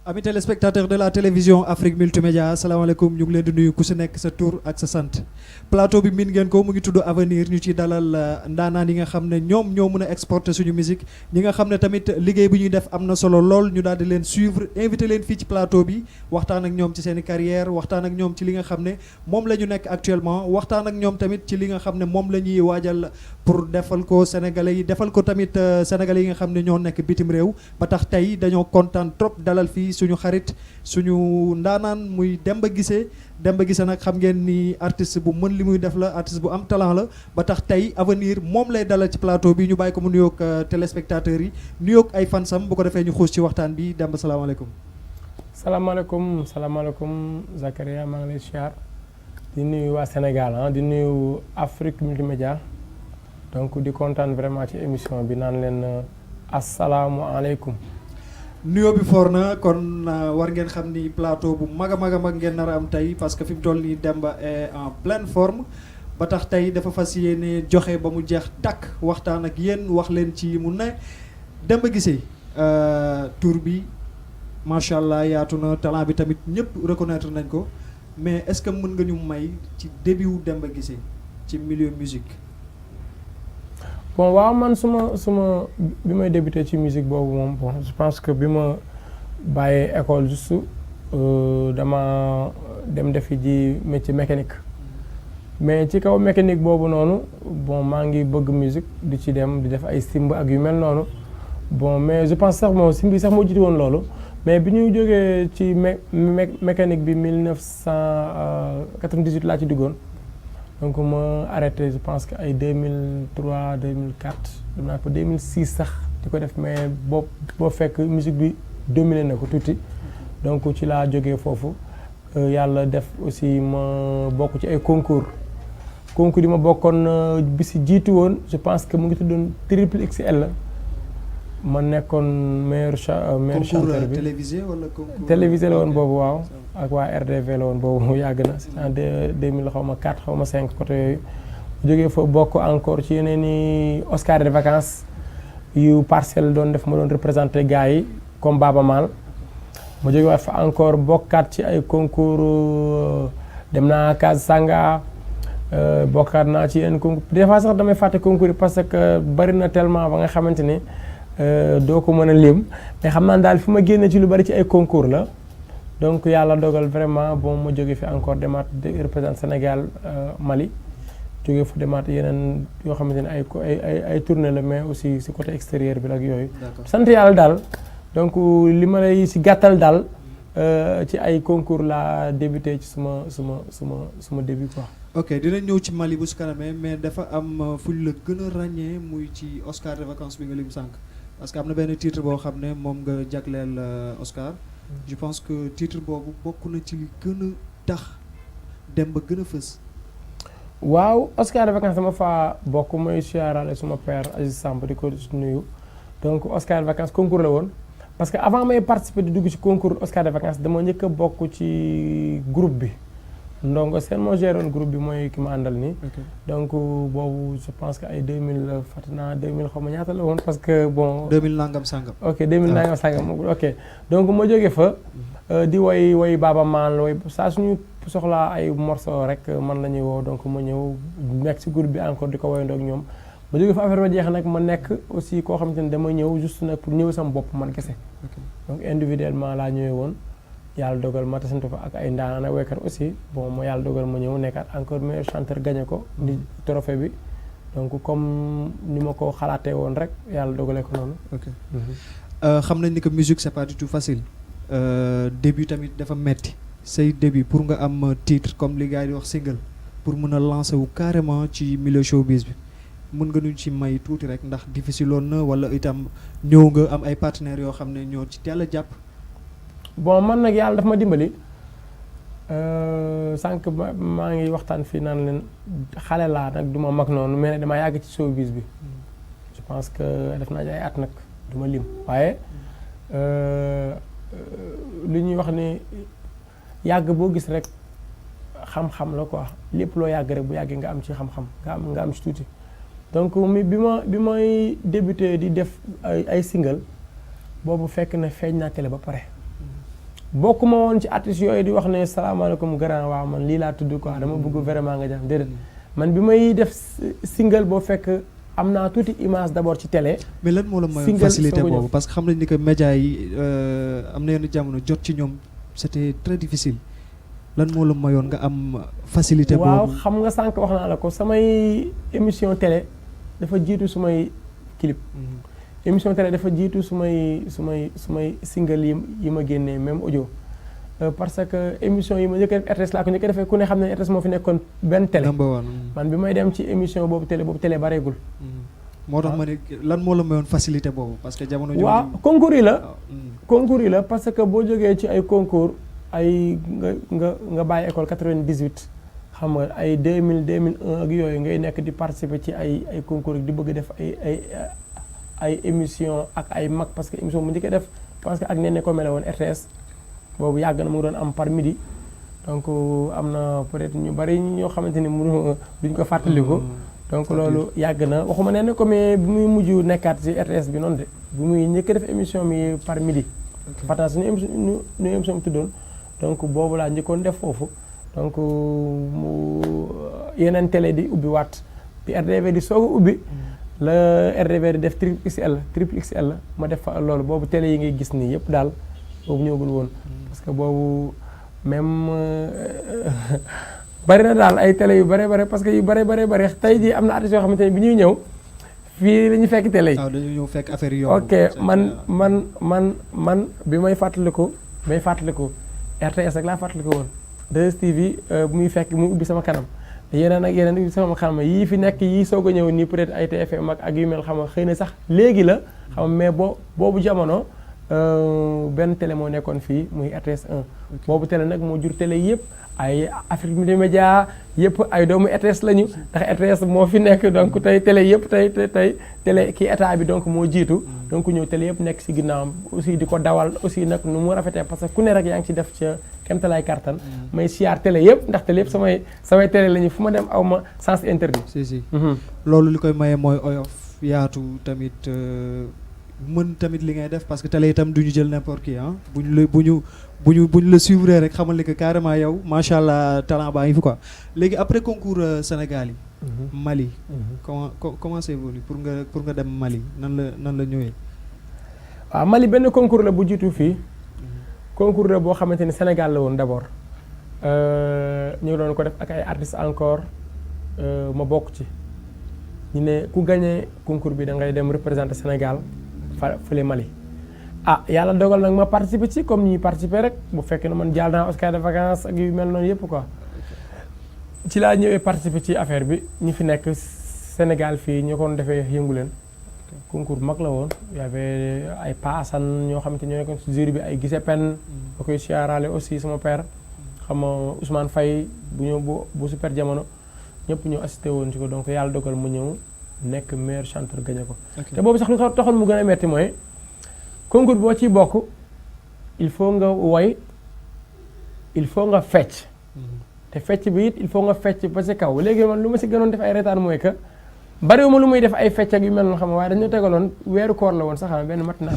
Amis téléspectateurs de la télévision Afrique Multimédia asalaamaaleykum ñu ngi leen di nuyu ku si nekk sa tur ak sa sant plateau bi miin ngeen ko mu ngi tudd avenir ñu ci dalal ndaanaan yi nga xam ne ñoom ñoo mën a exporter suñu musique ñi nga xam ne tamit liggéey bu ñuy def am na solo lool ñu daal di leen suivre invité leen fii ci plateau bi waxtaan ak ñoom ci seen i carrière waxtaan ak ñoom ci li nga xam ne moom la ñu nekk actuellement waxtaan ak ñoom tamit ci li nga xam ne moom la ñuy waajal pour defal ko sénégalais yi defal ko tamit sénégalais yi nga xam ne ñoo nekk bitim réew ba tax tey dañoo kontaan trop dalal fii suñu xarit suñu ndaanaan muy Demba Guissé nag xam ngeen ni artiste bu mën li muy def la artiste bu am talent la ba tax tey avenir moom lay dalal ci plateau bi ñu bàyyi ko mu nuyoog téléspectateurs yi nuyoog ay fansam bu ko defee ñu xuus ci waxtaan bi Demba salaamaaleykum. salaamaaleykum Zakaria maa ngi lay siyaar di nuyu waa Sénégal di nuyu Afrique Multimédia donc di kontaan vraiment ci émission bi naan leen asalaamualeykum. nuyoo bi foor na kon war ngeen xam ni plateau bu mag a mag a mag ngeen nar a am tey parce que fi mu toll nii Demba est en pleine forme ba tax tey dafa fas yéene joxe ba mu jeex tàkk waxtaan ak yéen wax leen ci mu ne Demba Guissé tour bi macha allah yaatu na talent bi tamit ñëpp reconnaître nañ ko mais est-ce que mën nga ñu may ci début wu Demba Guissé ci milieu musique. bon waaw man suma bi may débuté ci musique boobu moom bon je pense que bi ma bàyyee école juste dama dem defi ji métier mécanique mais ci kaw mécanique boobu noonu bon maa ngi bëgg musique di ci dem di def ay simb ak yu mel noonu bon mais je pense sax moom simb yi sax moo jiitu woon loolu mais bi ñuy jógee ci mécanique bi 1998 laa ci duggoon. donc ma arrêté je pense que ay 2003 2004 dem naa ko 2006 sax di ko def mais boo fekk musique bi dominé na ko tuuti donc ci laa jógee foofu yàlla def aussi ma bokk ci ay concours yi ma bokkoon bi si jiitu woon je pense que mu ngi tuddoon triple XL ma nekkoon meilleur chanteur bi télévisé wala concours télévisé la woon boobu waaw ak waa RDV la woon boobu yàgg na c'est en 2000 xaw ma 4 xaw ma 5 côté yooyu mu jógee fa bokk encore ci yeneen i Oscar de vacances yu Parcelles doon def ma doon représenté gars yi comme Baba Maal ma jógee waat fa encore bokkaat ci ay concours dem naa Casa Sanga bokkaat naa ci yeneen concours des fois sax damay fàtte concours yi parce que bari na tellement ba nga xamante ni doo ko mën a lim mais xam naa daal fi ma génne ci lu bari ci ay concours la donc yàlla dogal vraiment bon ma jóge fi encore demaat représente Sénégal Mali jóge fa demaat yeneen yoo xamante ne ay tournée la mais aussi si côté extérieur bi la ak yooyu. sant yàlla daal donc li ma lay si gàttal daal ci ay concours la débuté ci suma début quoi. ok dinañ ñëw ci Mali bu su kanamee mais dafa am fu ñu la gën a ràññee muy ci Oscar de vacances bi nga lim sànq parce que am na benn titre boo xam ne moom nga jagleel Oscar. je pense que titre boobu bokk na ci li gën a tax Demba gën a fës. waaw Oscar de vacances dama faa bokk mooy siyaarale suma père Aziz Samb di ko nuyu donc Oscar de vacances concours la woon parce que avant may participer di dugg ci concours Oscar de vacances dama njëkk a bokk ci groupe bi ndongo seen moo géré woon groupe bi mooy ki ma àndal nii. donc boobu je pense que ay 2000 fàttali naa 2000 xaw ma ñaata la woon parce que bon. 2000 nangam sangam. ok 2000 nangam sangam ok donc ma jógee fa di woy Baba Maal woy saa suñu soxlaa ay morceau rek man la ñuy woo donc ma ñëw nekk ci groupe bi encore di ko woyandoo ak ñoom ma jógee fa affaire ba jeex nag ma nekk aussi koo xamante ne dama ñëw juste nag pour ñëw sama bopp man kese. donc individuellement laa ñëwee woon. yàlla dogal ma tasantu fa ak ay ndaanaan ak waykat aussi bon ma yàlla dogal ma ñëw nekkaat encore meilleur chanteur gagné ko di trophée bi donc comme ni ma ko xalaatee woon rek yàlla dogalee ko noonu. ok xam nañ ni que musique c'est pas du tout facile début tamit dafa metti say début pour nga am titre comme li gars yi di wax single pour mën a lancer wu carrément ci milieu showbiz bi mën nga ñu ci may tuuti rek ndax difficile woon na wala itam ñëw nga am ay partenaires yoo xam ne ñoo ci teel a jàpp. bon man nag yàlla dafa ma dimbali sànq maa ngi waxtaan fii naan leen xale laa nag du ma mag noonu mais nag dama yàgg ci showbiz bi je pense que def naa ay at nag du ma lim waaye li ñuy wax ni yàgg boo gis rek xam-xam la quoi lépp loo yàgg rek bu yàggee nga am ci xam-xam nga am ci tuuti donc bi may débuté di def ay single boobu fekk na feeñ naa télé ba pare bokkuma woon ci artistes yooyu di wax ne salaamaaleykum grand waaw man lii laa tudd quoi dama bëgg vraiment nga jàmm déedéet man bi may def single boo fekk am naa tuuti image d'abord ci télé. mais lan moo la mayoon facilité boobu parce que xam nañ ni que médias yi am na yenn jamono jot ci ñoom c'était très difficile lan moo la mayoon nga am facilité boobu. waaw xam nga sànq wax naa la ko samay émission télé dafa jiitu sumay clip. émission télé dafa jiitu sumay single yi ma génnee même audio. parce que émission yi ma njëkk a def RTS laa ko njëkk a defee ku ne xam ne RTS moo fi nekkoon benn télé. man bi may dem ci émission boobu télé bareegul. moo tax ma ne lan moo la mayoon facilité boobu parce que jamono. waaw concours yi la. concours yi la parce que boo jógee ci ay concours ay nga bàyyi école 98 xam nga ay 2000 2001 ak yooyu ngay nekk di participer ci ay concours di bëgg def ay émission ak ay mag parce que émission bu njëkk a def parce que ak nee ko mele woon RTS. boobu yàgg na mu doon am par midi donc am na peut-être ñu bari ñoo xamante ni duñ ko fàttaliku. donc loolu yàgg na waxuma ne ko mais bi muy mujj nekkaat ci RTS bi noonu de bi muy njëkk def émission mi par midi. Fataal suñu émission bi tuddoon donc boobu laa njëkkoon def foofu donc mu yeneen télé di ubbi waat bi RDV di soog a ubbi. la RDV di def triple XL ma def fa loolu boobu télé yi ngay gis nii yëpp daal boobu ñëwagul woon. parce que boobu même bari na daal ay télé yu bare parce que yu bare tey jii am na artistes yoo xamante ne bi ñuy ñëw fii la ñu fekk télé yi. waaw dañu ñëw fekk affaire yi ok man bi may fàttaliku RTS rek laa fàttaliku woon 2STV bu muy fekk muy ubbi sama kanam yeneen ak yeneen ubbi sama kanam yii fi nekk yii soog a ñëw nii peut-être ay TFM ak yu mel xam nga xëy na sax léegi la xam mais boobu jamono. benn télé moo nekkoon fii muy RTS 1 boobu télé nag moo jur télé yëpp ay Afrique Média yëpp ay doomu RTS lañu ndax RTS moo fi nekk donc tey télé yëpp tey télé kii état bi donc moo jiitu donc ñëw télé yëpp nekk si ginnaawam aussi di ko dawal aussi nag nu mu rafetee parce que ku ne rek yaa ngi ci def ca kemtalaay kartan may siyaar télé yëpp ndax télé yëpp samay télé lañu fu ma dem aw ma sens interdit. si loolu li koy maye mooy oyof yaatu tamit. mën tamit li ngay def parce que télé itam duñu jël n'importe qui ah bu ñu la suivre rek xamal ni que carrément yow macha allah talent baa ngi fi quoi léegi après concours Sénégal yi. Mali. comment c'est évolué pour nga dem Mali nan la ñëwee. waaw Mali benn concours la bu jiitu fii. concours la boo xamante ni Sénégal la woon d'abord. ñu ngi doon ko def ak ay artistes encore ma bokk ci. ñu ne ku gagné concours bi da ngay dem représenter Sénégal. fële Mali yàlla dogal nag ma participer ci comme ñuy participer rek bu fekkee ne man jàll naa Oscar de vacances ak yu mel noonu yëpp quoi ci laa ñëwee participer ci affaire bi ñi fi nekk Sénégal fii ñu ko defee yëngu leen concours mag la woon y avait ay paasan ñoo xamante ñoo nekkoon ci jury bi ay gise pen ba koy siyaarale aussi sama père xam nga Ousmane Faye bu ñëw bu super jamono ñëpp ñëw assisté woon ci ko donc yàlla dogal mu ñëw nekk meilleur chanteur gagné ko. te boobu sax lu taxoon mu gën a metti mooy concours boo ciy bokk il faut nga woy il faut nga fecc. te fecc bi it il faut nga fecc ba ci kaw léegi man lu ma si gënoon def ay retaan mooy que bariwuma lu muy def ay fecc ak yu mel noonu xam nga waaye dañu tegaloon weeru koor la woon sax xam benn mat naa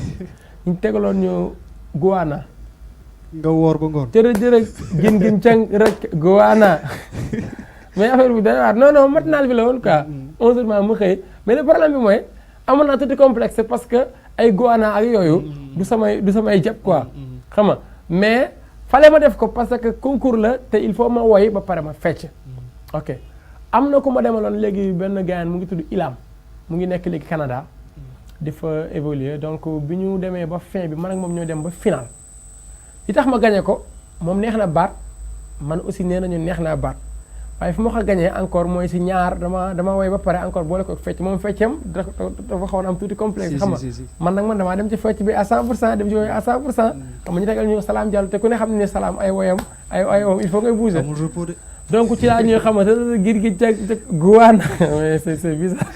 ñu tegaloon ñu guwaana. nga woor ba ngoon. jërëjëf gin cang rek guwaana. mais affaire bi day waar non matinal bi la woon quoi. 11h ma xëy mais le problème bi mooy amoon naa tuuti complexe parce que ay goana ak yooyu. du samay jàpp quoi. xam nga mais fallait ma def ko parce que concours la te il faut ma woy ba pare ma fecc. ok am na ku ma demaloon léegi benn gars mu ngi tudd Ilam mu ngi nekk léegi Canada. di fa évoluer donc bi ñu demee ba fin bi man ak moom ñoo dem ba final. li tax ma gagné ko moom neex na baat man aussi nee nañu neex naa baat. waaye fu ma ko gagné encore mooy si ñaar dama woy ba pare encore boole ko fecc moom feccam dafa xawoon am tuuti complexe xam nga man damaa dem ci fecc bi à 100% dem ci woy à 100% xam nga ñu tegal ñu Salam Diallo te ku ne xam ne Salam ay woyam ay woyam il faut ngay bouger amul repos de donc ci laa ñuy xam nga gir gi jag guwaan mais c'est bizarre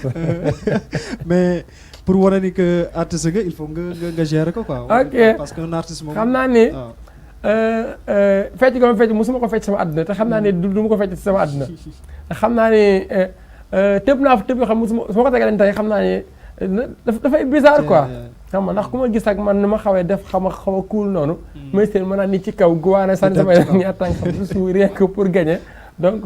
mais pour wane ni que artiste nga il faut nga gérer ko quoi ok parce que un artiste moom xam naa ni fecc ko ma fecc musuma ko fecc sama àdduna te xam naa ne du ma ko fecc ci sama àdduna te xam naa ne tëb naa fa tëb yoo xam musuma su ma ko tegalee tey xam naa ne dafay bizarre quoi xam nga ndax ku ma gis ak man ni ma xawee def xaw a cool noonu. may seen mën naa ni ci kaw guwaane sànni samay ñaar tànk xam su rien que pour gagner donc.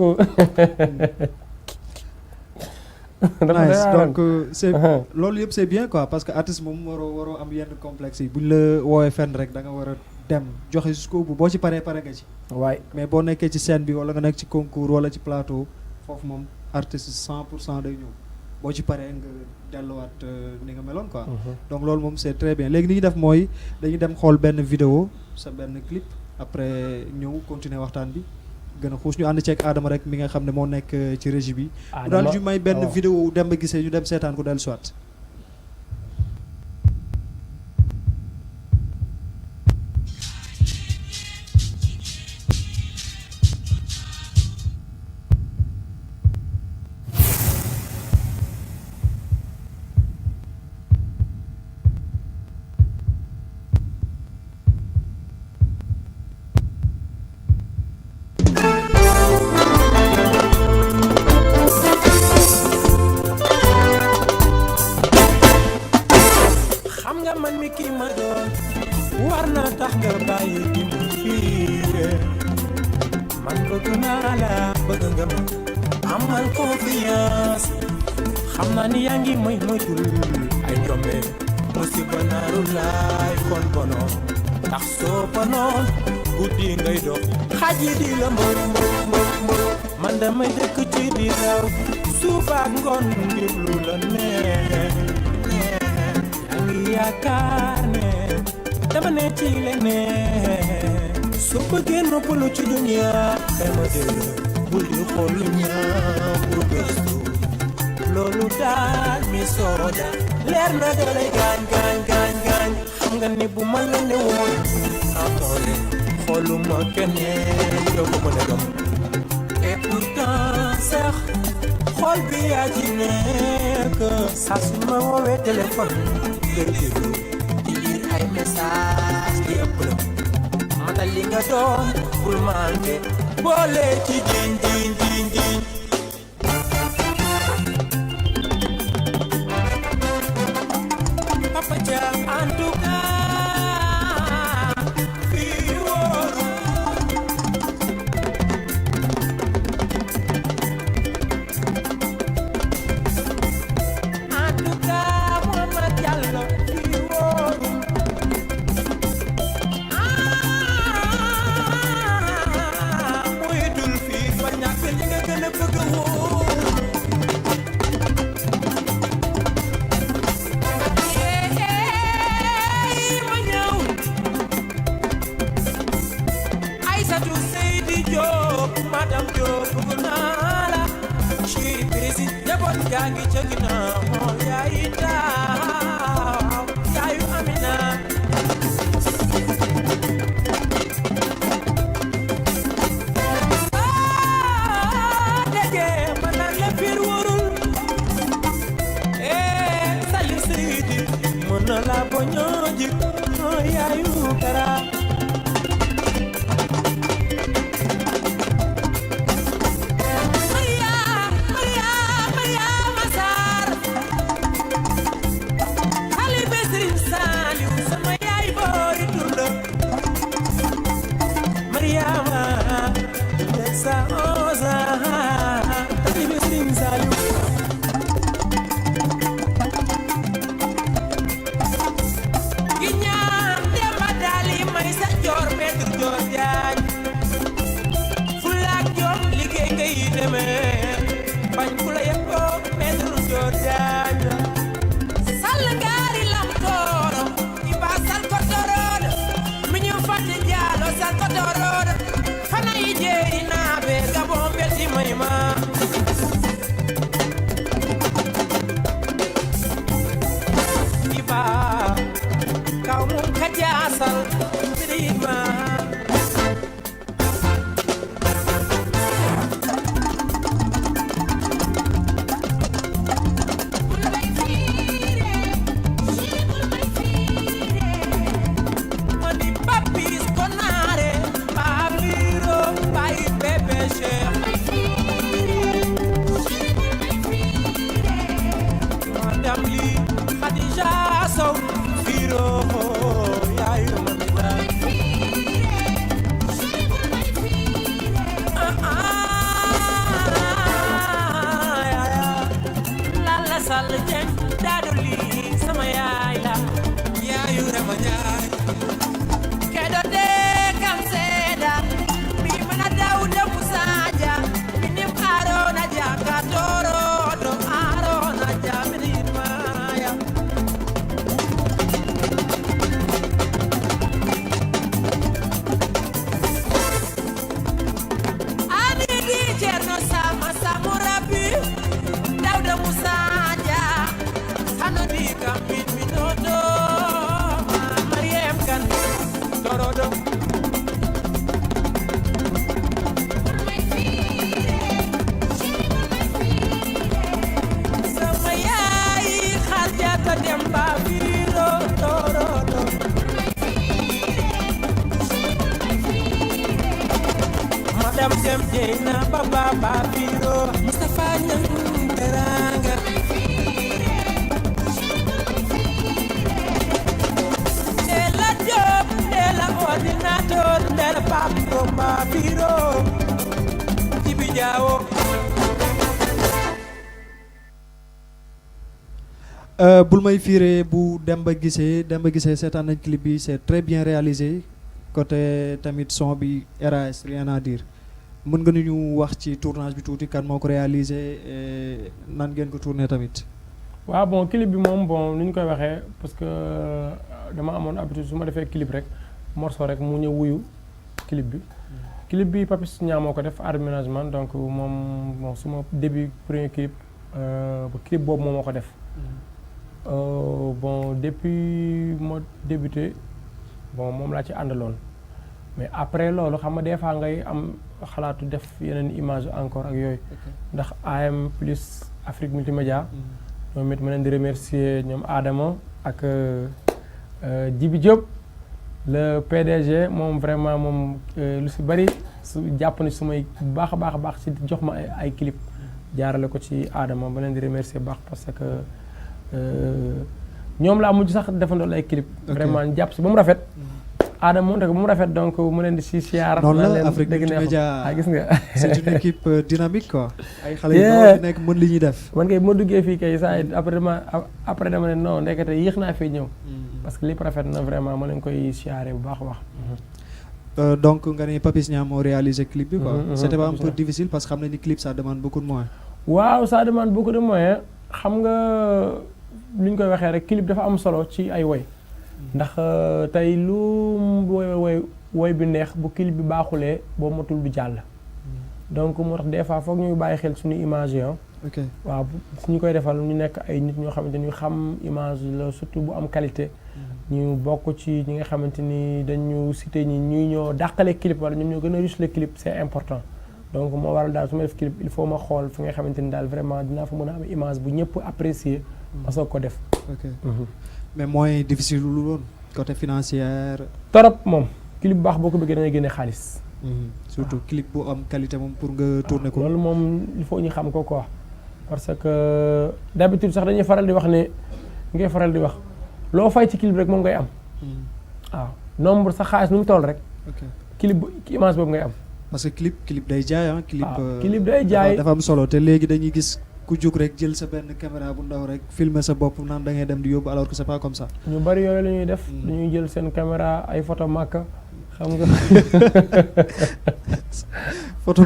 nice donc c'est loolu yëpp c'est bien quoi parce que artiste moom waroo am yenn complexe yi buñ la woowee fenn rek da nga war a dem joxe jusqu'au bout boo ci paree pare nga ci. waay mais boo nekkee ci scène bi wala nga nekk ci concours wala ci plateau foofu moom artiste 100% day ñëw boo ci paree nga delluwaat ni nga meloon quoi. donc loolu moom c'est très bien léegi li ñu def mooy dañuy dem xool benn vidéo sa benn clip après ñëw continuer waxtaan bi. gën a xuus ñu ànd ceeg Adama rek mi nga xam ne moo nekk ci régie bi. mu daal ñu may benn vidéo dem ba gisee ñu dem seetaan ko dellu soit. leer na dalay gaañ xam nga ni bu ma la ne woon amoore xooluma keneen doo ko mën a gëm et pourtant sax xool bi yaa ci nekk saa su ma woowee téléphone ngay déglu di lire ay message di ëpp la matal li nga doon bul manqué boole ci diñ en tout cas fii wóoru en tout cas Mohamed Diallo fii wóoru muy dul fii fa ñàkk li nga gën a bëgg wóor Madame Diop bëgg naa la chéri président njaboot gaa ngi ca ginnaaw yaayi taaw yaayu Amina dege ma naan la fiir wóorul sali Seydi mën na la boñoo jik yaayu Kara Africa min minoto Mariem kan torodo sama yaay Xarjata Demba Biro torodo madam dem Jeyna Baba Biro Mustafa Ñang teranga Ela Diop Ela ordinateur Ela Papa Biro Jibi Jaawo bul may fiire bu Demba Guissé seetaan nañ clip bi c'est très bien réalisé côté tamit son bi RAS rien à dire mën nga ñu wax ci tournage bi tuuti kan moo ko réalisé nan ngeen ko tourné tamit. waaw bon clip bi moom bon ni ñu koy waxee parce que dama amoon habitude su ma defee clip rek morceau rek mu ñëw wuyu clip bi. clip bi Papis Niang moo ko def art management donc moom bon suma début premier clip clip boobu moom moo ko def. Bon depuis ma débuté bon moom laa ci àndaloon mais après loolu xam nga des fois ngay am xalaatu def yeneen image encore ak yooyu ndax AM plus Afrique Multimédia ñoom it ma leen di remercier ñoom Adama ak Djibi Diop le PDG moom vraiment moom lu si bari su jàpp na su may baax a baax ci jox ma ay clip jaarale ko ci Adama ma leen di remercier baax parce que ñoom laa mujj sax defandoo ay clip vraiment jàpp si ba mu rafet Adama moom rek ba mu rafet donc mu leen di si siyaar noonu la Afrique Multimédia gis nga c'est une équipe dynamique quoi ay xale yu ndaw fi nekk mën li ñuy def man kay ma duggee fii kay saa après dama ne non ndekete yéex naa fee ñëw parce que lépp rafet na vraiment ma leen koy siyaare bu baax a baax donc nga ne Papis Niang moo réalisé clip bi quoi c'était pas un peu difficile parce que xam na ni clip ça demande beaucoup de moyens waaw ça demande beaucoup de moyens xam nga lu ñu koy waxee rek clip dafa am solo ci ay woy ndax tey lu woy bi neex bu clip bi baaxulee boo matul du jàll donc moo tax des fois foog ñuy bàyyi xel suñu image yi ok waaw suñu koy defal ñu nekk ay nit ñoo xamante ni xam image la surtout bu am qualité ñu bokk ci ñi nga xamante ni dañu cité ñi ñuy ñoo dàqale clip wala ñoom ñoo gën a riche le clip c'est important donc moo waral daal su ma def clip il faut ma xool fi nga xamante ni daal vraiment dinaa fa mën a am image bu ñëpp apprécier ma soog ko def ok mais mooy difficile lu woon côté financière torop moom clip bu baax boo ko bëggee da ngay génne xaalis surtout clip bu am qualité moom pour nga tourner ko loolu moom il faut ñu xam ko quoi parce que d'habitude sax dañuy faral di wax ne ngay faral di wax loo fay ci clip rek moom ngay am waaw nombre sa xaalis nu mu toll rek clip image boobu ngay am parce que clip day jaay clip day jaay dafa am solo te léegi dañuy gis ku jóg rek jël sa benn caméra bu ndaw rek filmer sa bopp naan da ngay dem di yóbbu alors que c'est pas comme ça. ñu bari yooyu la ñuy def dañuy jël seen caméra ay photo Makka xam nga photo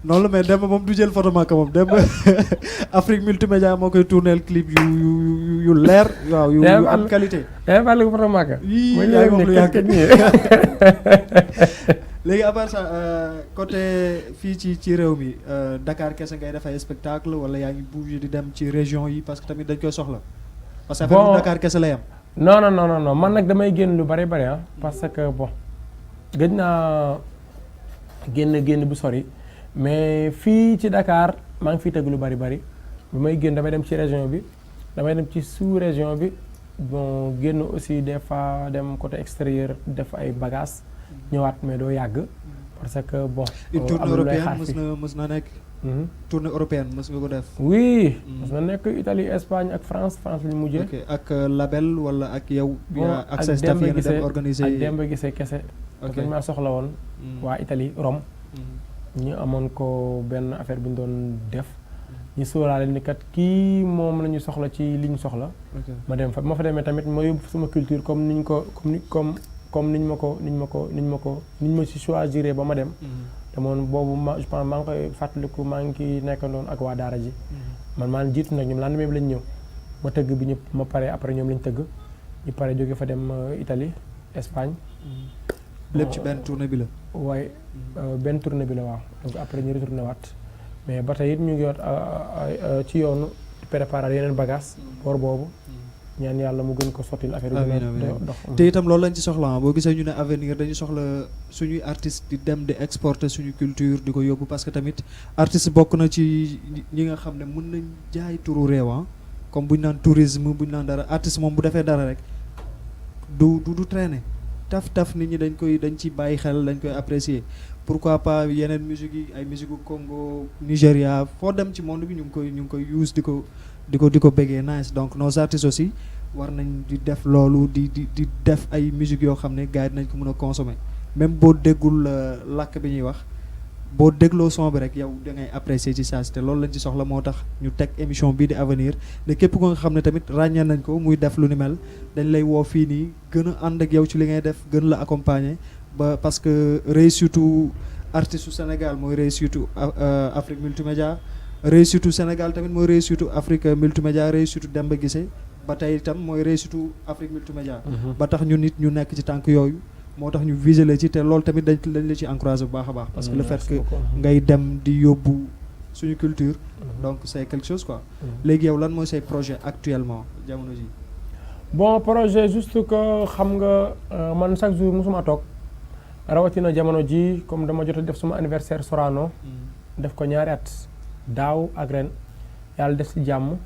noonu la mais Demba moom du jël photo Makka moom Demba Afrique Multimédia moo koy tourneel clip yu leer waaw yu am qualité. yaa ngi photo Makka. yii yaa ngi wax lu yàgg léegi à part ça côté fii ci réew mi Dakar kese ngay def ay spectacle wala yaa ngi bouger di dem ci région yi parce que tamit dañ koy soxla. parce que affaire Dakar kese lay am. non man nag damay génn lu bari parce que bon gëj naa génn bu sori mais fii ci Dakar maa ngi fiy tëgg lu bari bu may génn damay dem ci région bi damay dem ci sous région bi bon génn aussi des fois dem côté extérieur def ay bagages. ñëwaat mais doo yàgg parce que bon. une tournée européenne mës na nekk. tournée européenne mës nga ko def. oui mës na nekk Italie Espagne ak France lañu mujjee. ok ak label wala ak yow. ak sa staff yéen a dem organiser ak Demba Guissé kese. ok dañ maa soxla woon. waa Italie Rome. ñu amoon ko benn affaire bu ñu doon def. ñu sóoraale ni kat kii moom la ñu soxla ci li ñu soxla. ma dem fa ma fa demee tamit ma yóbbu sama culture comme niñ ma ci choisir ba ma dem. te moom boobu je pense maa ngi koy fàttaliku maa ngi nekkandoon ak waa daara ji. man maa ngi jiitu nag ñoom lendemain bi lañ ñëw. ma tëgg bi ñëpp ma pare après ñoom lañ tëgg. ñu pare jóge fa dem Italie Espagne. lépp ci benn tournée bi la. waaye benn tournée bi la waaw donc après ñu retourné waat mais ba tey it ñu ngi ci yoonu préparer yeneen bagage boor boobu ñaan yàlla mu gën ko sottil affaire yi dox te itam loolu lañ ci soxla boo gisee ñu ne avenir dañu soxla suñuy artistes di dem di exporter suñu culture di ko yóbbu parce que tamit artiste bokk na ci ñi nga xam ne mën nañ jaay turu réew comme bu ñu naan tourisme bu ñu naan dara artiste moom bu defee dara rek du traîner taf nit ñi dañ ci bàyyi xel dañ koy apprécier pourquoi pas yeneen musique yi ay musique Congo Nigéria foo dem ci monde bi ñu ngi koy use di ko bëggee nice donc nos artistes aussi war nañ di def loolu di def ay musique yoo xam ne gars yi dinañ ko mën a consommer même boo déggul làkk bi ñuy wax boo dégloo son bi rek yow da ngay apprécier ci saa si te loolu lañ ci soxla moo tax ñu teg émission bii di avenir ne képp ko nga xam ne tamit ràññee nañ ko muy def lu ni mel dañ lay woo fii nii gën a ànd ak yow ci li ngay def gën la accompagner ba parce que réussite artiste su Sénégal mooy réussite Afrique Multimédia réussite Sénégal tamit mooy réussite Afrique Multimédia réussite Demba Guissé ba tey itam mooy réussite Afrique Multimédia ba tax ñu nit ñu nekk ci tànk yooyu moo tax ñu visé la ci te loolu tamit dañ la ci encouragé bu baax a baax parce que le fait que ngay dem di yóbbu suñu culture donc c'est quelque chose quoi léegi yow lan mooy say projet actuellement jamono ji bon projet juste que xam nga man chaque jour musuma toog rawatina jamono ji comme dama jot a def suma anniversaire Sorano def ko 2 at daaw ak ren yàlla def si jàmm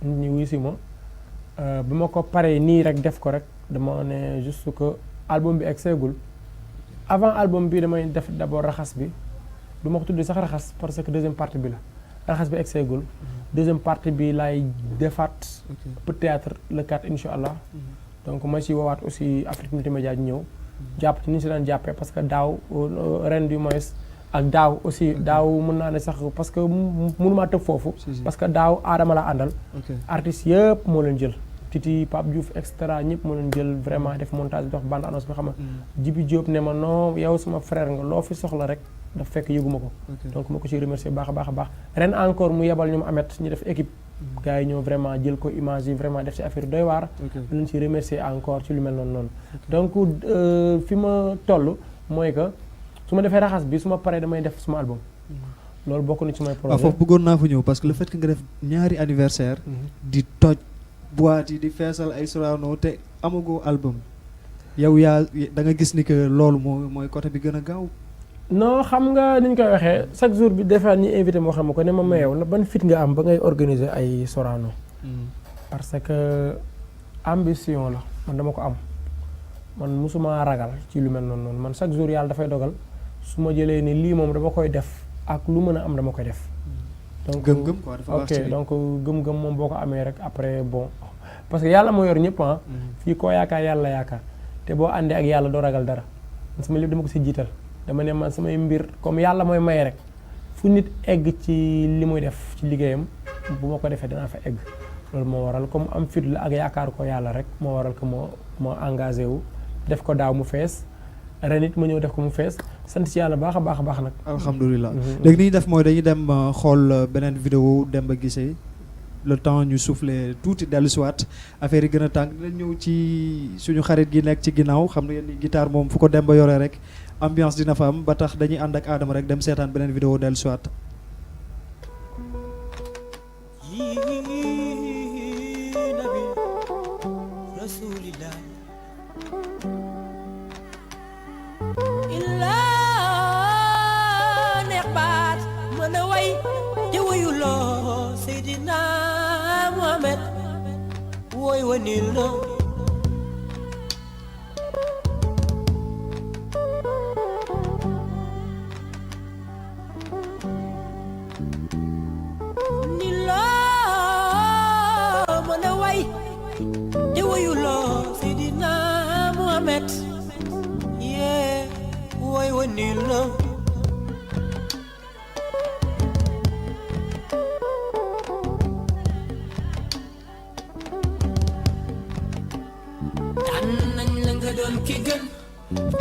nit ñi wuy si ma bi ma ko paree nii rek def ko rek dama ne juste que album bi egseegul avant album bi damay def d'abord raxas bi du ma ko tuddee sax raxas parce que deuxième partie bi la raxas bi egseegul deuxième partie bi laay defaat peut-être le 4 incha allah donc ma ci woowaat aussi Afrique Multimédia ji ñëw jàpp ci ni ñu si daan jàppee parce que daaw ren du moins ak daaw aussi daaw mën naa ne sax parce que mënumaa tëb foofu parce que daaw aadama la àndal artistes yëpp moo leen jël Titi Pape Diouf extra ñëpp moo leen jël vraiment def montage bi dox bande annonce bi xam nga Jibi Diop ne ma non yow suma frère nga loo fi soxla rek daf fekk yëguma ko donc ma ko ciy remercier baax a baax a baax ren encore mu yebal ñu mu amet ñu def équipe gars yi ñëw vraiment jël ko image yi vraiment def ci affaire doy waar leen ci remercier encore ci lu mel noonu donc fi ma toll mooy que su ma defee raxas bi su ma paree damay def suma album loolu bokk na ci may projet foofu bëggoon naa fa ñëw parce que le fait que nga def ñaari anniversaire di toj boîte yi di feesal ay Sorano te amagoo album yow yaa da nga gis ni que loolu mooy côté bi gën a gaaw non xam nga ni ñu koy waxee chaque jour bi des fois ñi invité moo xam ko ne ma mayew la ban fit nga am ba ngay organiser ay Sorano parce que ambition la man dama ko am man musuma ragal ci lu mel noonu man chaque jour yàlla dafay dogal su ma jëlee ni lii moom dama koy def ak lu mën a am dama koy def donc gëm-gëm quoi dafa baax ci ok donc gëm-gëm moom boo ko amee rek après bon parce que yàlla moo yor ñëpp fii koo yaakaar yàlla yaakaar te boo àndee ak yàlla doo ragal dara man sama lépp dama ko si jiital dama ne man samay mbir comme yàlla mooy maye rek fu nit egg ci li muy def ci liggéeyam bu ma ko defee danaa fa egg loolu moo waral comme am fit la ak yaakaar ko yàlla rek moo waral que moo engagé wu def ko daaw mu fees ren it ma ñëw def ko mu fees sant ci yàlla baax a baax a baax nag alhamdulilah léegi ni ñu def mooy dañuy dem xool beneen vidéo Demba Guissé le temps ñu soufflé tuuti dellu siwaat affaire yi gën a tàng dinañ ñëw ci suñu xarit gi nekk ci ginnaaw xam nga ni guitare moom fu ko Demba yoree rek ambiance dina fa am ba tax dañuy ànd ak Adama rek dem seetaan beneen vidéo dellu siwaat Woy wanil na nila mana way te woyulo Seydina Muhammad yeah woy wanil na ki gën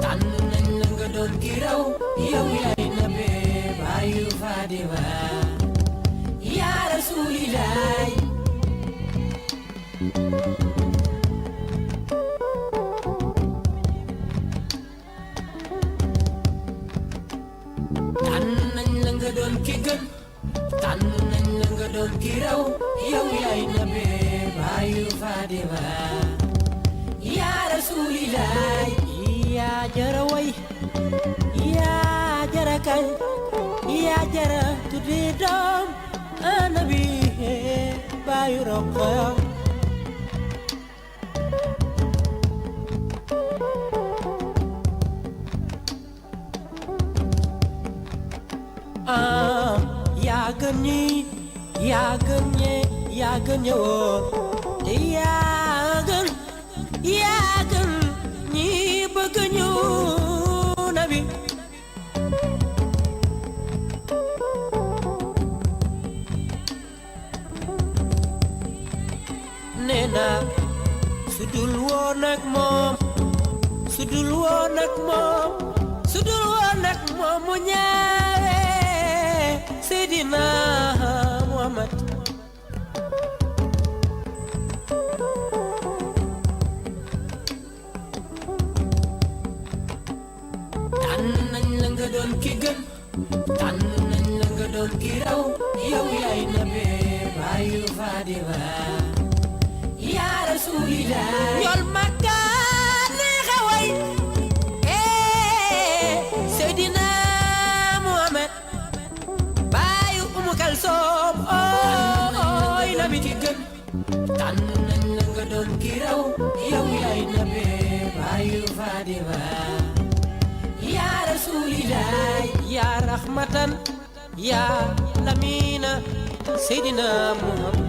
tànn nañ la nga doon ki raw yow yaay nabi baayu Fatima yaa rasulilaay tànn nañ la nga doon ki gën Fatima ya Rasulillah ya jara way ya jara kañ ya jara tudde doom Nabi bayu Roqaya yaa gën ñi yaa gën ñe yaa gën ñëwoon te yaa gën ñi bëgg ñu Nabi nee na su dul woon ak moom su dul woon ak moom su dul woon ak moom mu ñaawe Seydina Muhammad tànn nañ la nga doon ki gën tànn nañ la nga doon ki raw yow yaay nabi baayu Fatima ya Rasulillah ñool Makka neexa way Seydina Muhammad baayu Umu Kalsoom ooy nabi ki gën tànn nañ la nga doon ki raw yow yaay nabi baayu Fatima ya Rasulillah ya rahmatan ya lamina Seydina Muhammad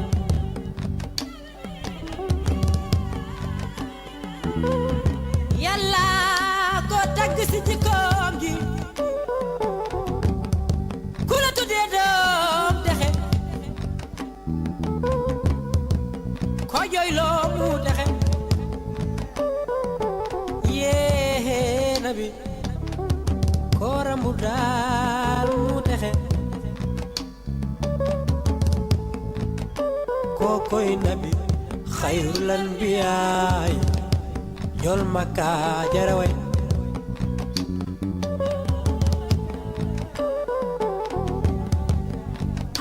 Yàlla ko tagg ci jikkoom ji ku la tuddee doom texe ko jooyloo mu texe yee nabi ko rambu daal mu texe ko koy nabi xayrul anbiyaay ñool Makka jaraway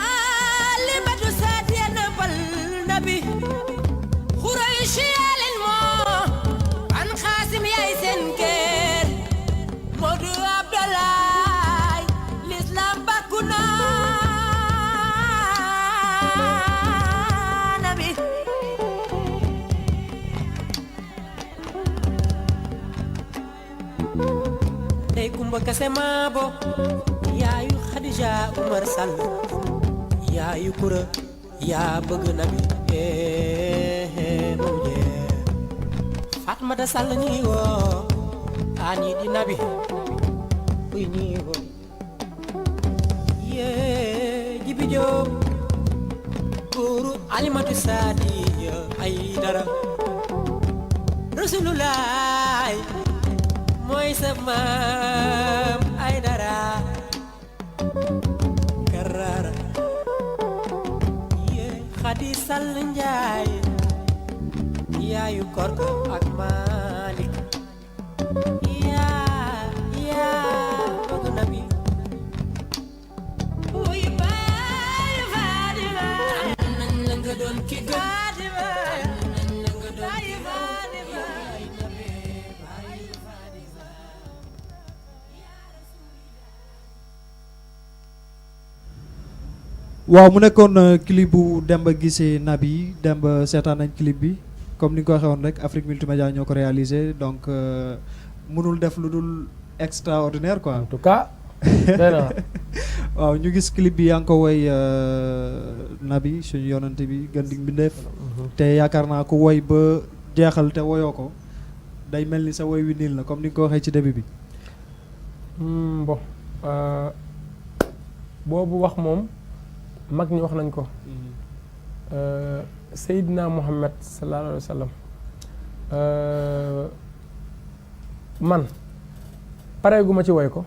alimatu saadiya nampal nabi Xurayshi leen moo ban Xaasim yaay seen kër Moodu Abdalaay l'islam bakku na nabi Ndey Kumba Kase Maabo yaayu Xadija Umar Sall yaayu Kura yaa bëgg nabi mu jeex Fatmata Sall ñi woo ani di nabi kuy ñi woo yee Jibi Joob góoru Alimatu Saadiya ay dara Rasulullah mooy sa maam ay dara Karara yee Xadi Sall Njaay yaayu Korka ak Malik yaa bëgg nabi wuy baay Fatima nañ la nga doon ki gën Fatima nañ la nga doon ki Fatima waaw mu nekkoon clip bu Demba Guissé Naby Demba seetaan nañ clip bi comme ni nga ko waxee woon rek Afrique Multimédia ñoo ko réalisé donc mënul def lu dul extraordinaire quoi. en tout cas. waaw ñu gis clip bi yaa ngi ko woy Naby suñu yonante bi gën di mbindeef te yaakaar naa ko woy ba jeexal te woyoo ko day mel ni sa woy wi niil na comme ni nga ko waxee ci début bi. bon boobu wax moom mag ñi wax nañ ko. Seydina Muhammad sallallahu alayhi wa sallam man pareeguma ci woy ko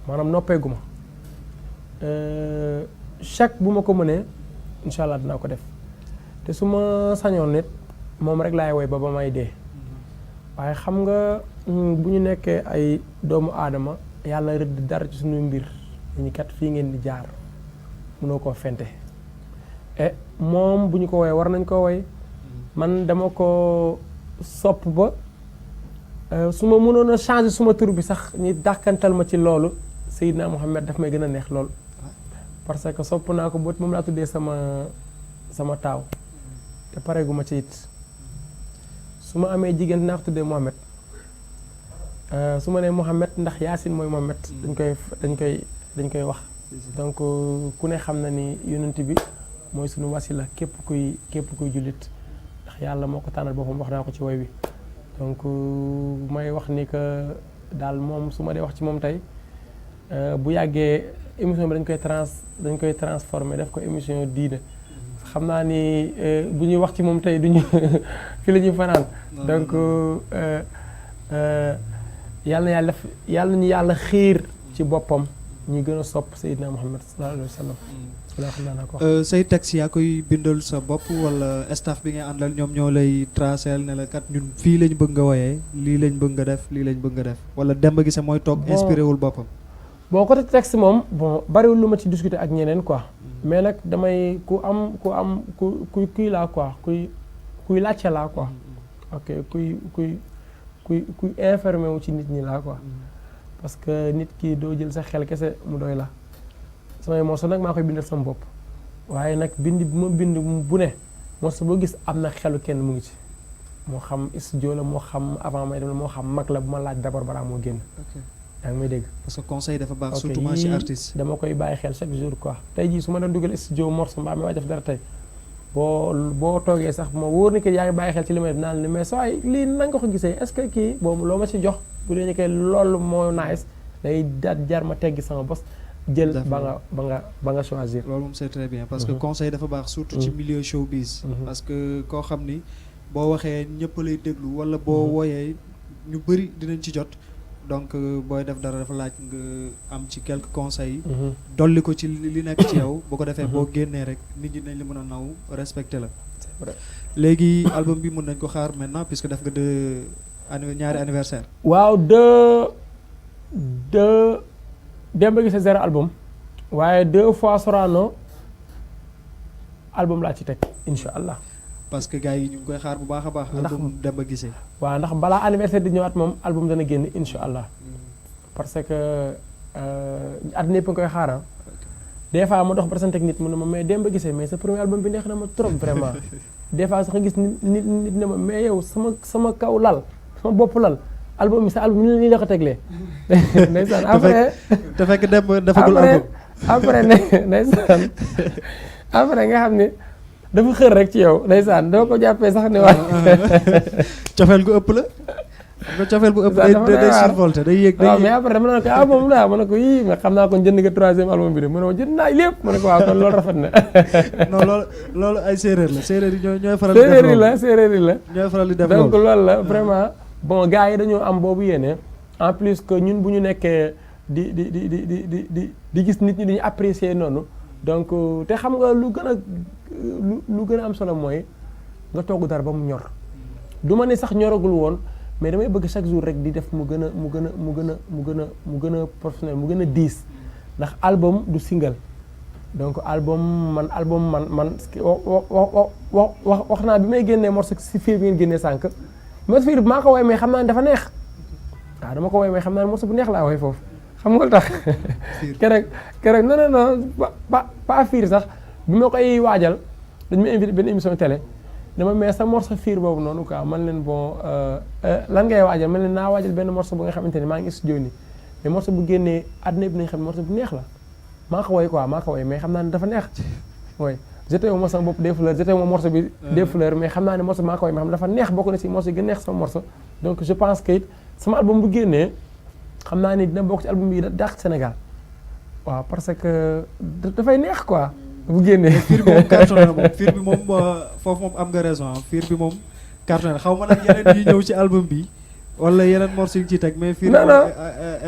maanaam noppeeguma chaque bu ma ko mënee incha allah dinaa ko def te su ma sañoon nit moom rek laay woy ba may dee waaye xam nga bu ñu nekkee ay doomu aadama yàlla rëdd dara ci suñu mbir ñu kat fii ngeen di jaar mënoo koo fente moom bu ñu ko woyee war nañ koo woy man dama ko sopp ba su ma mënoon a changer suma tur bi sax ñi dàkkantal ma ci loolu Seydina Mohamed daf may gën a neex lool parce que sopp naa ko bët moom laa tuddee sama taaw te pareegu ma ci it su ma amee jigéen dinaa ko tuddee Mohamed su ma nee Mohamed ndax Yaasin mooy Mohamed dañ koy wax donc ku ne xam na ni yonent bi mooy sunu wasila képp kuy jullit ndax yàlla moo ko tànnal boppam wax naa ko ci woy wi donc may wax ni que daal moom su ma dee wax ci moom tey bu yàggee émission bi dañ koy transformer def ko émission diine xam naa ni bu ñuy wax ci moom tey duñu fi la ñuy fanaan donc yàlla nañu yàlla xiir ci boppam ñu gën a sopp Seydina Muhammad sallallahu alayhi wa sallam laa xam naa ko say texte yaa koy bindal sa bopp wala staff bi ngay àndal ñoom ñoo lay tracel ne la kat ñun fii lañ bëgg nga woyee lii lañ bëgg nga def lii lañ bëgg nga def wala Demba Guissé mooy toog inspiré wul boppam bon côté texte moom bon bariwul lu ma ci discuter ak ñeneen quoi mais nag damay kuy laa quoi kuy laajte laa quoi ok kuy informé wu ci nit ñi laa quoi parce que nit ki doo jël sa xel kese mu doy la samay morceau nag maa koy bindal sama bopp waaye nag bind bi ma bind bu ne morceau boo gis am na xelu kenn mu ngi ci moo xam studio la moo xam avant may dem la moo xam mag la bu ma laaj d'abord balaa moo génn yaa ngi may dégg parce que conseil dafa baax surtout ma ci artiste dama koy bàyyi xel chaque jour quoi tey jii su ma doon dugal studio morceau mbaa may def dara tey boo toogee sax ma wóor ni que yaa ngi bàyyi xel ci li may def naan li mais soo ay lii na nga ko gisee est-ce que kii boobu loo ma ci jox bu dee ni que loolu moo nice day daat jar ma teggi sama bos jël ba nga choisir loolu moom c'est très bien parce que conseil dafa baax surtout ci milieu showbiz parce que koo xam ni boo waxee ñëpp lay déglu wala boo wooyee ñu bëri dinañ ci jot donc booy def dara dafa laaj nga am ci quelques conseils dolli ko ci li nekk ci yow boo ko defee boo génnee rek nit ñi nañ la mën a naw respecté la léegi album bi mën nañ ko xaar maintenant puisque def nga ñaari anniversaire waaw Demba Guissé 0 album waaye 2 fois Sorano album laa ci teg insha allah parce que gars yi ñu ngi koy xaar bu baax a baax album Demba Guissé waaw ndax balaa anniversaire di ñëwaat moom album dana génn insha allah parce que àddina yëpp nga koy xaar des fois ma dox présenté ak nit mu ne ma mais Demba Guissé mais sa premier album bi neex na ma trop vraiment des fois sax nga gis nit ne ma mais yow sama kaw lal sama bopp lal album bi sa album nii la ko teglee ndeysaan après te fekk Demba defagul album après ndeysaan après nga xam ne dafa xër rek ci yow ndeysaan doo ko jàppee sax ne waa cofeel gu ëpp la nga cofeel bu ëpp day survolté day yéeg waaw mais après dama ne ko album daa ma ne ko yii mais xam naa kon jënd nga 3e album bi de mu ne ma jënd naa lépp ma ne ko waaw kon loolu rafet na non loolu ay séeréer la séeréer yi ñooy faral ñooy faral di def donc loolu la vraiment bon gars yi dañoo am boobu yéene en plus que ñun bu ñu nekkee di gis nit ñi dañuy apprécier noonu donc te xam nga lu gën a am solo mooy nga togg dara ba mu ñor du ma ne sax ñoragul woon mais damay bëgg chaque jour rek di def mu gën a professionnel mu gën a diis ndax album du single donc album man wax naa bi may génnee morceau si fiir bi ngeen génnee sànq morceau fiir bi maa ko woy mais xam naa ne dafa neex waaw dama ko woy mais xam naa ne morceau bu neex laa woy foofu xam nga lu tax keroog non pas fiir sax bi ma koy waajal dañ ma invité benn émission télé dama mais sa morceau fiir boobu noonu quoi man leen bon lan ngay waajal man leen naa waajal benn morceau bu nga xamante ni maa ngi studio nii mais morceau bu génnee àdduna bi nañ xam ne morceau bu neex la maa ko woy mais xam naa ne dafa neex woy jeté wu ma sama bopp des fleurs jeté wu ma morceau bi des fleurs mais xam naa ne morceau maa ko woy mais xam dafa neex bokk na si morceau yi gën neex sama morceau donc je pense que it sama album bu génnee xam naa ni dina bokk ci album yi dàq Sénégal waaw parce que dafay neex quoi bu génnee. fiir bi moom cartonné moom fiir bi moom foofu moom am nga raison fiir bi moom cartonné xaw ma nag yeneen yi ñëw ci album bi wala yeneen morceaux yi ciy teg mais. fiir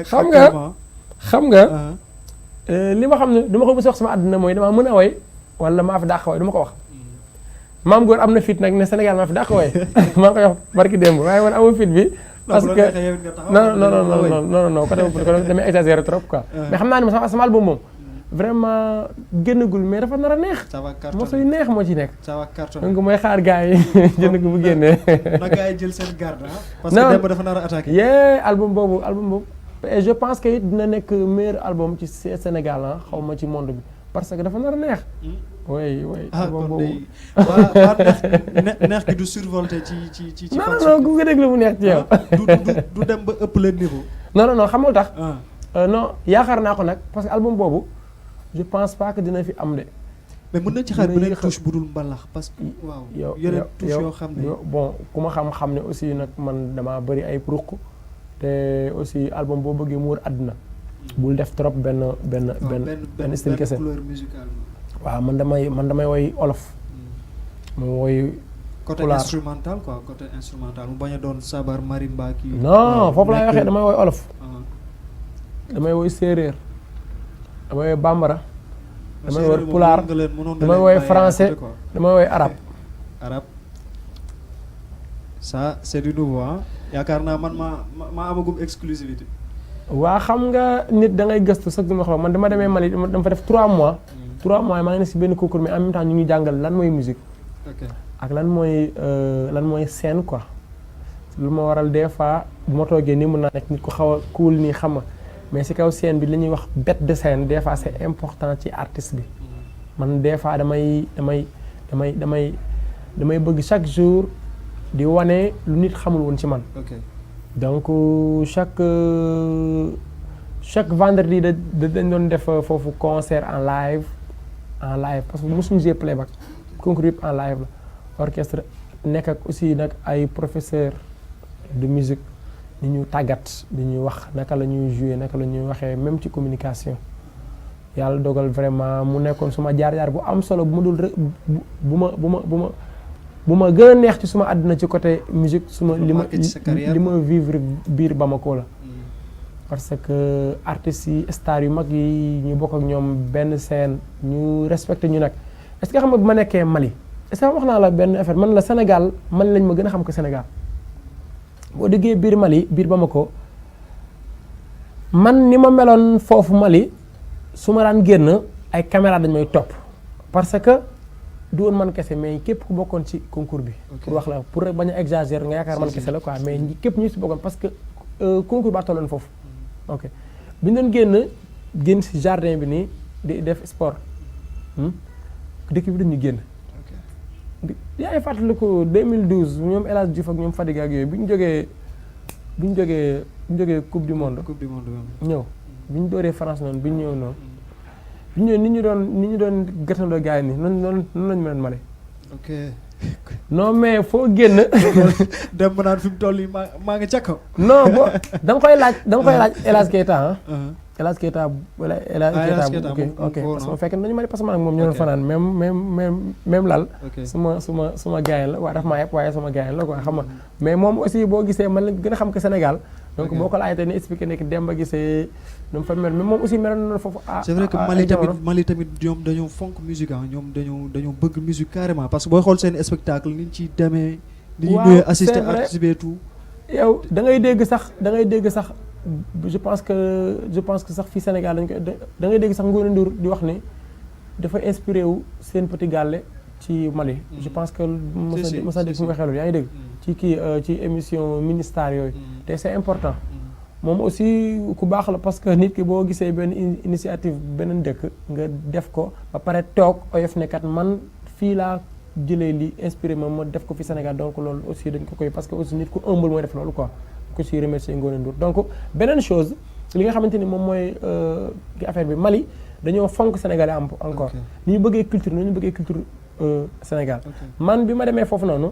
xam nga li ma xam ne du ma ko mës a wax sama àdduna mooy damaa mën a woy wala maa fi dàq woy du ma ko wax. maam góor am na fit nag ne Sénégal maa fi dàq woy maa ngi koy wax barki démb waaye man amul fit bi. parce que non côté damay exagérer trop quoi. mais xam naa ne sama album moom vraiment génnagul mais dafa nar a neex. ça va cartonner morceau yu neex moo ci nekk. ça va cartonner donc mooy xaar gars yi jënd ko bu génnee. na gars yi jël seen garde parce Non. que Demba dafa nar a attaqué. yee album boobu et je pense que it dina nekk meilleur album ci Sénégal xaw ma ci monde bi parce que dafa nar a neex. oui album kon boobu. day waa neex gi du survolté ci non ku nga déglu mu neex ci yow. du dem ba ëpp leen niveau. non xamul tax. ah non yaakaar naa ko nag parce que album boobu je pense pas que dina fi am de. mais mën na ci xaar dina beneen yéex a- touche bu dul mbalax parce que waaw. yow yeneen touche yoo xam ne. bon ku ma xam ne aussi nag man damaa bëri ay ruq te aussi album boo bëggee mu wër àdduna bul def trop benn style kese. couleur musicale. waaw man damay woy olof. ma woy côté Pulaar. instrumental quoi côté instrumental mu bañ a doon sabar marimba kii. non foofu laay waxee damay woy olof. ah. damay woy séeréer. damay woy bambara. damay Séeréer woy moom pulaar. mënoon nga leen- mënoon nga damay leen woy bàyyi à français. côté, quoi. damay woy arabe. arabe ça c'est du nouveau ah yaakaar naa man maa amagum exclusivité. waa xam nga nit da ngay gëstu sax duma xam man dama demee Mali dama fa def 3 mois. 3 mois maa ngi ne si benn concours mais en même temps ñu ngi jàngal lan mooy musique ok ak lan mooy scène quoi. lu ma waral des fois bu ma toogee nii mun naa nekk nit ku xaw a cool nii xam nga mais si kaw scène bi li ñuy wax bête de scène des fois c'est important ci artiste bi. man des fois damay bëgg chaque jour di wane lu nit xamul woon ci man. ok donc chaque vendredi dañ doon def foofu concert en live parce que mosuñu jouer playback concours yëpp en live la orchestre nekk ak aussi nag ay professeur de musique ni ñu tàggat di ñuy wax naka la ñuy jouer naka la ñuy waxee même ci communication yàlla dogal vraiment mu nekkoon suma jaar-jaar bu am solo bu ma dul bu ma gën a neex ci suma àdduna ci côté musique li ma vivre biir Bamako la parce que artistes yi stars yu mag yi ñu bokk ak ñoom benn scène ñu respecté ñu nag est-ce que xam nga bi ma nekkee Mali est-ce que wax naa la benn affaire man la Sénégal Mali lañ ma gën a xam ko Sénégal boo déggee biir Mali biir Bamako man ni ma meloon foofu Mali su ma daan génn ay caméra dañ may topp parce que du woon man kese mais képp ku bokkoon ci concours bi. pour wax la pour bañ a exagérer nga yaakaar man kese la quoi mais képp ñu si bokkoon parce que concours ba tolloon foofu. ok bi ñu doon génn si jardin bi nii di def sport dëkk bi dañu génn. yaa ngi fàttaliku 2012 ñoom El Hadj Diouf ak ñoom Fadiga ak yooyu bi ñu jógee coupe du monde. ñëw bi ñu dooree France noonu bi ñu ñëw noonu. bi ñu ñëwee ni ñu doon gërtandoo gars yi nii noonu lañu mel Mali. ok. non mais foo génn. dem ba naan fi mu toll nii maa ngi ca kaw. non boo da nga koy laaj El Hadj Keita El Hadj Keita wala El Hadj Keita ok parce que ma fekk nañu Mali parce que man ak moom ñoo doon fanaan même lal. suma gaayen la waaye daf maa yëpp waaye sama gaayen la quoi xam nga mais moom aussi boo gisee man la gën a xam que Sénégal. donc boo ko laajtee ni expliqué nekk Demba gisee nu mu fa mel mais moom aussi meloon na foofu. c'est vrai que Mali tamit ñoom dañoo fonk musique ñoom dañoo bëgg musique carrément parce que booy xool seen spectacle ni ñu ciy demee. ni ñu ñëwee assister participer tout. yow da ngay dégg sax je pense que sax fii Sénégal dañ koy da ngay dégg sax Ngoné Ndour di wax ni dafa inspiré wu seen Petit Gallé ci Mali. je pense que mos a dégg fu mu waxee loolu yaa ngi dégg. ci émission ministère yooyu. te c'est important. moom aussi ku baax la parce que nit ki boo gisee benn initiative beneen dëkk nga def ko ba pare toog oyof nekkat man fii laa jëlee li inspiré ma def ko fi Sénégal donc loolu aussi dañ ko koy parce que aussi nit ku humble mooy def loolu quoi. ko ci remercier Ngoné Ndour donc beneen chose li nga xamante ni moom mooy affaire bi Mali dañoo fonk Sénégalais encore ni ñu bëggee culture Sénégal man bi ma demee foofu noonu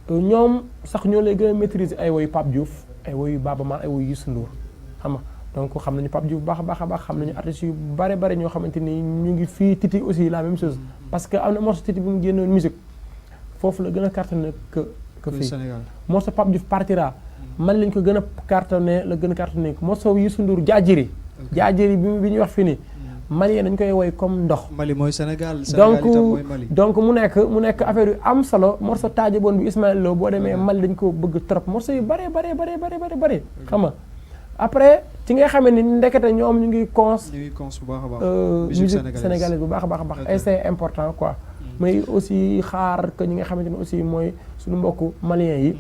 ñoom sax ñoo lay gën a maîtriser ay woyu Pape Diouf ay woyu Baaba Maal ay woyu Youssou Ndour xam nga donc xam nañu Pape Diouf baax a baax xam nañu artistes yu bare ñoo xamante ni ñu ngi fii Titi aussi la même chose parce que am na morceau Titi bi mu génnoon musique foofu la gën a cartonné que fii morceau Pape Diouf partira man lañ ko gën a cartonné morceau Youssou Ndour jaajëri bi ñuy wax fii nii Mali dañ koy woy comme ndox. Mali mooy Sénégal itam mooy Mali. donc mu nekk affaire yu am solo morceau Taajaboon bi Ismaël Lo boo demee Mali dañ ko bëgg trop morceau yu bare xam nga après ci nga xamee ni ndekete ñoom ñu ngi cons bu baax a baax musique sénégalaise bu baax a baax a baax et c'est important quoi mais aussi xaar que ñi nga xamante ni aussi mooy suñu mbokku maliens yi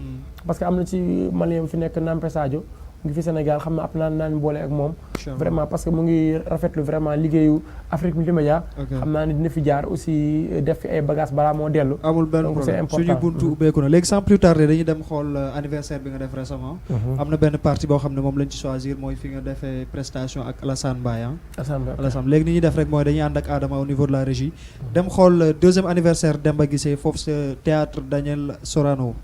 parce que am na ci malien fi nekk Nampé Sadio mu ngi fi Sénégal xam na ab naan boole ak moom vraiment parce que mu ngi rafetlu vraiment liggéeyu Afrique Multimédia xam naa ne dina fi jaar aussi def fi ay bagages balaa moo dellu amul benn problème suñu buntu ubbeeku na léegi sans plus tarder dañuy dem xool anniversaire bi nga def récemment am na benn partie boo xam ne moom lañ ci choisir mooy fi nga defee prestation ak Alassane Mbaye Alassane léegi ni ñuy def rek mooy dañuy ànd ak Adama au niveau de la régie dem xool deuxième anniversaire Demba Guissé foofu sa théâtre Daniel Sorano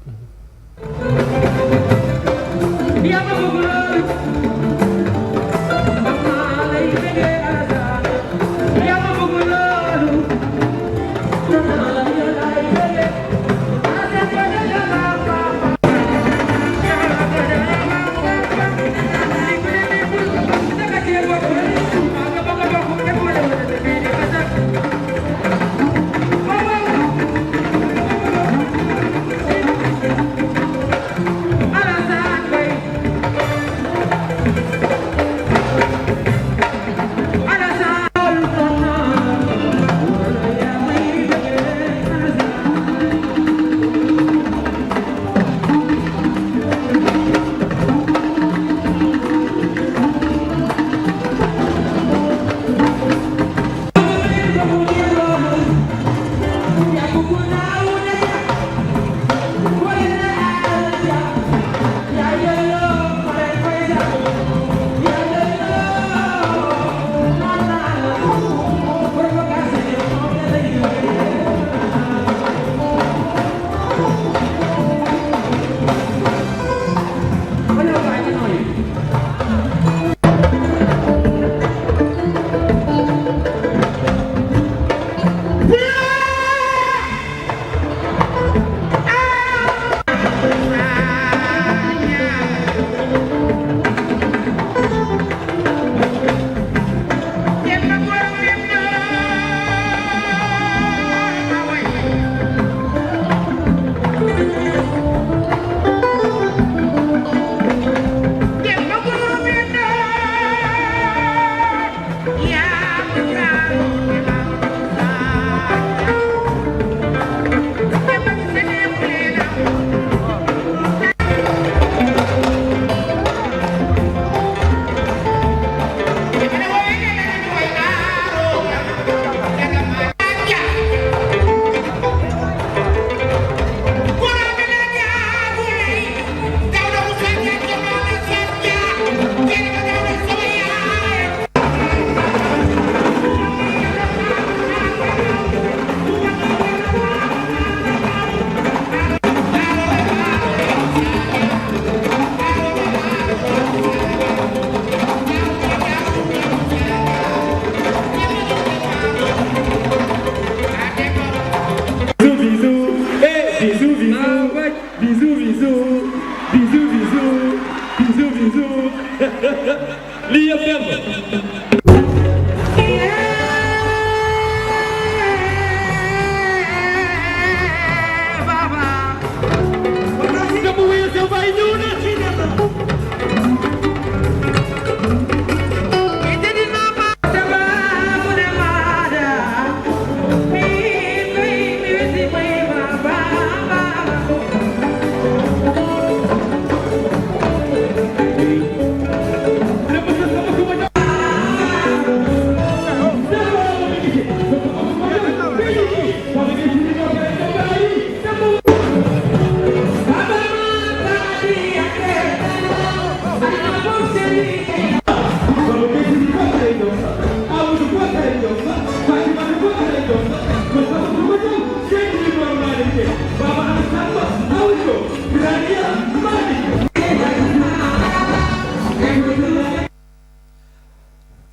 lii yëpp dem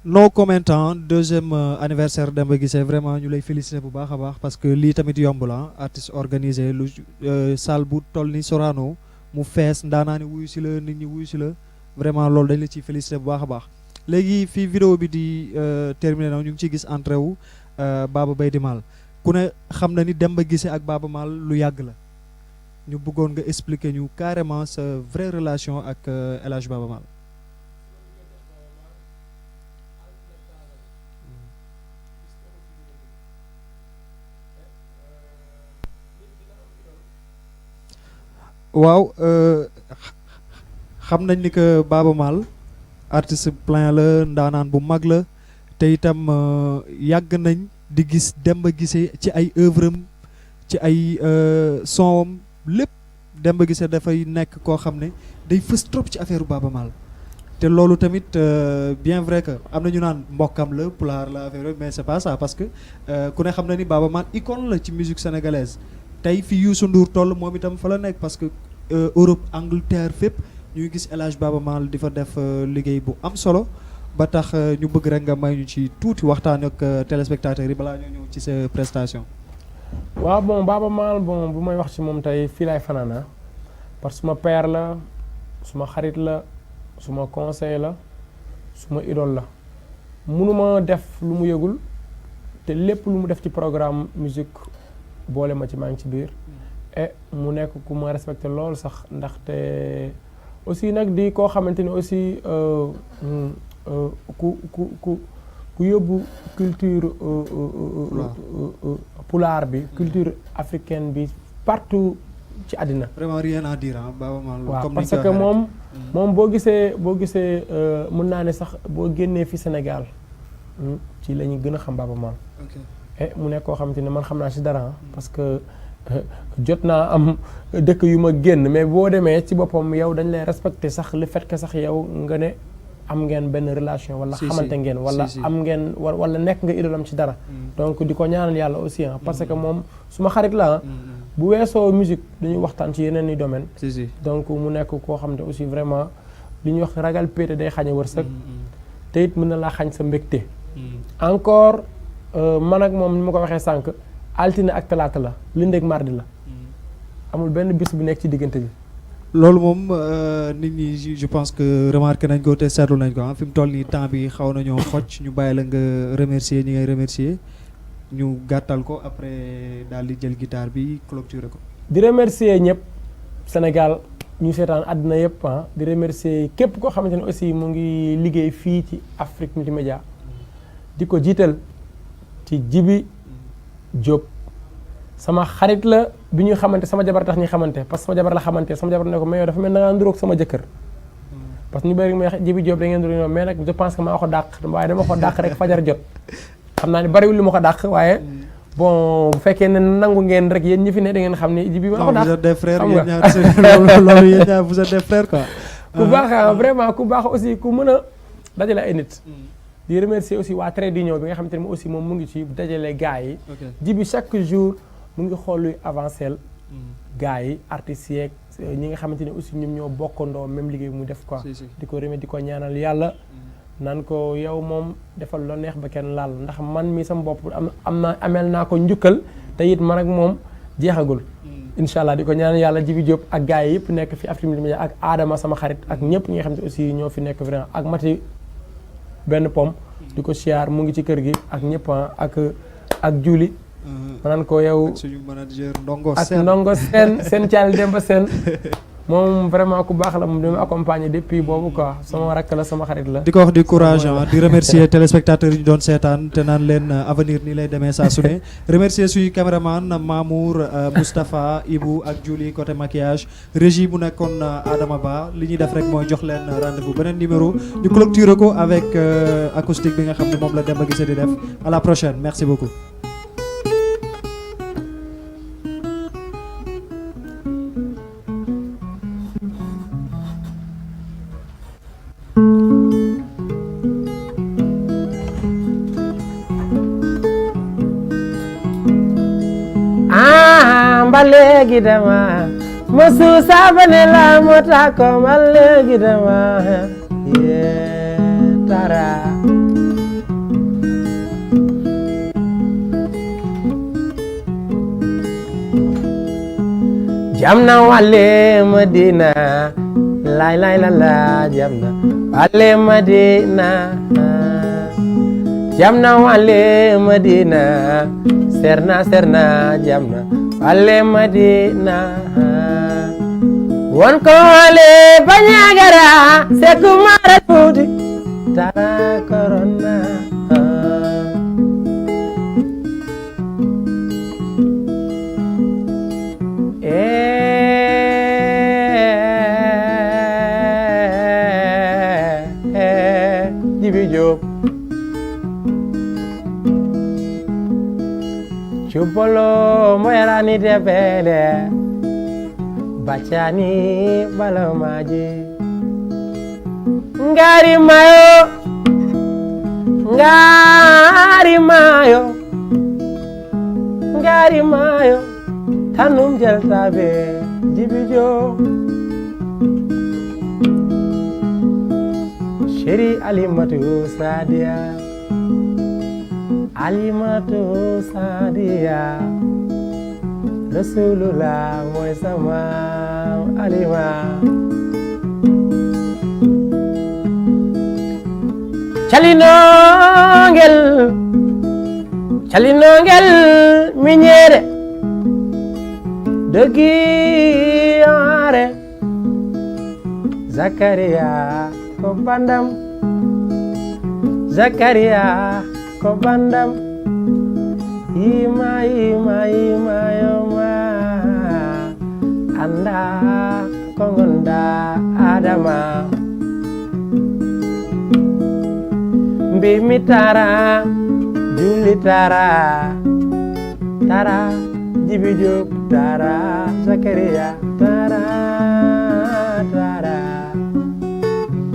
no commentant deuxième anniversaire Demba Guissé vraiment ñu lay féliciter bu baax a baax parce que lii tamit yomb la artiste organisé lu salle bu toll ni Sorano mu fees ndaanaani wuyu si la nit ñi wuyu si la vraiment loolu dañ la ciy féliciter bu baax a baax léegi fii vidéo bi di terminé na ñu ngi ciy gis entrée wu Baba Baydy Mal ku ne xam na ni Demba Guissé ak Baba Mal lu yàgg la ñu bëggoon nga expliquer ñu carrément sa vraie relation ak El Hadj Baba Mal. waaw xam nañ ni que Baaba Maal artiste plein la ndaanaan bu mag la te itam yàgg nañ di gis Demba Guissé ci ay œuvre am ci ay sonam lépp Demba Guissé dafay nekk koo xam ne day fës trop ci affaire Baaba Maal te loolu tamit bien vrai que am na ñu naan mbokkam la pulaar la affaire mais c'est pas ça parce que ku ne xam na ni Baaba Maal icône la ci musique sénégalaise tey fi Youssou Ndour toll moom itam fa la nekk parce que Europe Angleterre fépp ñuy gis El Hadj Baaba Maal di fa def liggéey bu am solo ba tax ñu bëgg rek nga may ñu ci tuuti waxtaan ak téléspectateurs yi balaa ñoo ñëw ci sa prestation. waaw bon Baaba Maal bon bu may wax ci moom tey fii laay fanaana parce que suma père la suma xarit la suma conseil la suma idole la mënuma def lu mu yëgul te lépp lu mu def ci programme musique boole ma ci maa ngi ci biir et mu nekk ku ma respecté lool sax ndaxte aussi nag di koo xamante ni aussi ku yóbbu culture pulaar bi culture africaine bi partout ci àddina. Vraiment rien à dire Baaba Maal. waaw comme parce que moom boo gisee mën naa ne sax boo génnee fi Sénégal ci la ñu gën a xam Baaba Maal. et mu nekk koo xamante ne man xam naa ci dara parce que jot naa am dëkk yu ma génn mais boo demee ci boppam yow dañ lay respecté sax le fait que sax yow nga ne am ngeen benn relation wala xamante ngeen wala am ngeen wala nekk nga idolam ci dara donc di ko ñaanal yàlla aussi parce que moom suma xarit la bu weesoo musique dañuy waxtaan ci yeneen i domaine donc mu nekk koo xam ne aussi vraiment li ñuy wax ragal péete day xañ a wërsëg te it mën na laa xañ sa mbégte encore man ak moom ni ma ko waxee sànq altine ak talaata la lundi ak mardi la amul benn bis bu nekk ci diggante bi. loolu moom nit ñi je pense que remarqué nañ ko te seetlu nañ ko fi mu toll nii temps bi xaw nañoo xocc ñu bàyyi la nga remercier ñi ngay remercier ñu gàttal ko après daal di jël guitare bi clôturer ko. di remercier ñëpp Sénégal ñu seetaan àddina yëpp di remercier képp koo xamante ne aussi mu ngi liggéey fii ci Afrique Multimédia di ko jiital ci Jibi Diop sama xarit la bi ñuy xamante sama jabar tax ñuy xamante parce que sama jabar la xamante sama jabar ne ko mais yow dafa mel na ngaa nduróog sama jëkkër parce que ñu bëri may Jibi Diop da ngeen nduróog mais nag je pense que maa ko dàq waaye dama ko dàq rek fajar jot xam naa ne bariwul li ma ko dàq waaye bon bu fekkee ne nangu ngeen rek yéen ñi fi ne da ngeen xam ne Jibi maa ko dàq vous êtes des frères yéen ñaar loolu yéen ñaar vous êtes des frères quoi ku baax vraiment ku baax aussi ku mën a dajale ay nit di remercier aussi waa Trait d'Union bi nga xamante ne aussi moom mu ngi ci dajale gars yi Jibi chaque jour mu ngi xool luy avancer gars yi artistes yeeg ñi nga xamante ne aussi ñoom ñoo bokkandoo même liggéey mu def quoi di ko remercier di ko ñaanal yàlla naan ko yow moom defal loo neex ba kenn laal ndax man mi sama bopp amel naa ko njukkal te it man ak moom jeexagul incha allah di ko ñaanal yàlla Jibi Diop ak gars yi yëpp nekk fi Afrique Multimédia ak Adama sama xarit ak ñëpp ñi nga xam ne aussi ñoo fi nekk vraiment ak Mati benn pom di ko siyaar mu ngi ci kër gi ak ñëpp ak Juli ma naan ko yow suñu manager Ndongo ak Ndongo seen caal Demba Sène moom vraiment ku baax la moom dama accompagner depuis boobu quoi sama rakk la sama xarit la. di ko wax di courage di remercier téléspectateurs yi ñu doon seetaan te naan leen avenir nii lay demee saa su ne remercier suñu caméraman Mamour Moustapha Ibou ak Julie côté maquillage régie bu nekkoon Adama Ba li ñuy def rek mooy jox leen rendez-vous beneen numéro ñu clôturer ko avec acoustique bi nga xam ne moom la Demba Guissé di def à la prochaine merci beaucoup. ba léegi dama mësu saabane la moo tax ko ba léegi dama yee tara jam na wale Madina lay lay la la jam na wale Madina jam na wale Madina serna jam na wale Madina won ko wale Bandiagara Seku Mara Tuuti tara corona Polo moyarani de bele bachani balamaji ngari mayo tanum jeltabe jibijo Sheri Alimatu Sadia Rasulullah mooy sama Alima calinongel miñere dëggi are Zakaria ko bandam ima yoma anda kongonda adama mbimi tara juli tara Jibi Diop tara Zakaria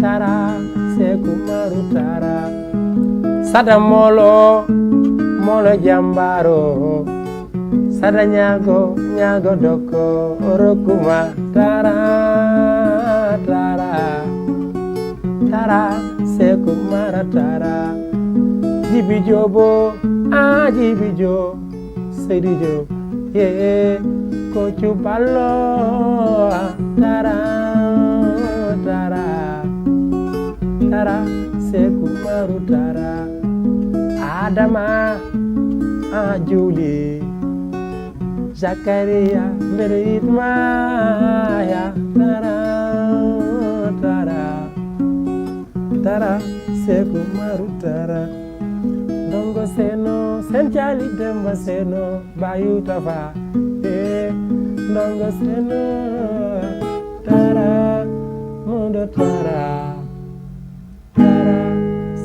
tara Seku Maru tara Sada molo jambaro Sada nyago doko orokuma tara Seku Mara tara Jibi Jobo Jibi Jo Seydi Diop Kocu Ballo tara Seku Maru tara Adama Juli Zakaria Berit Maya tara Seku Maru tara Dongo Seno Senjali Demba Seno Bayu Tafa Dongo Seno tara Mundo tara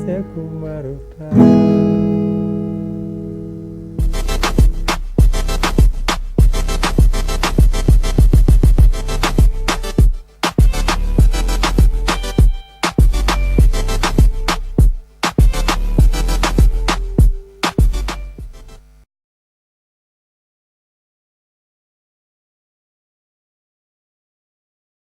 Seku Maru tara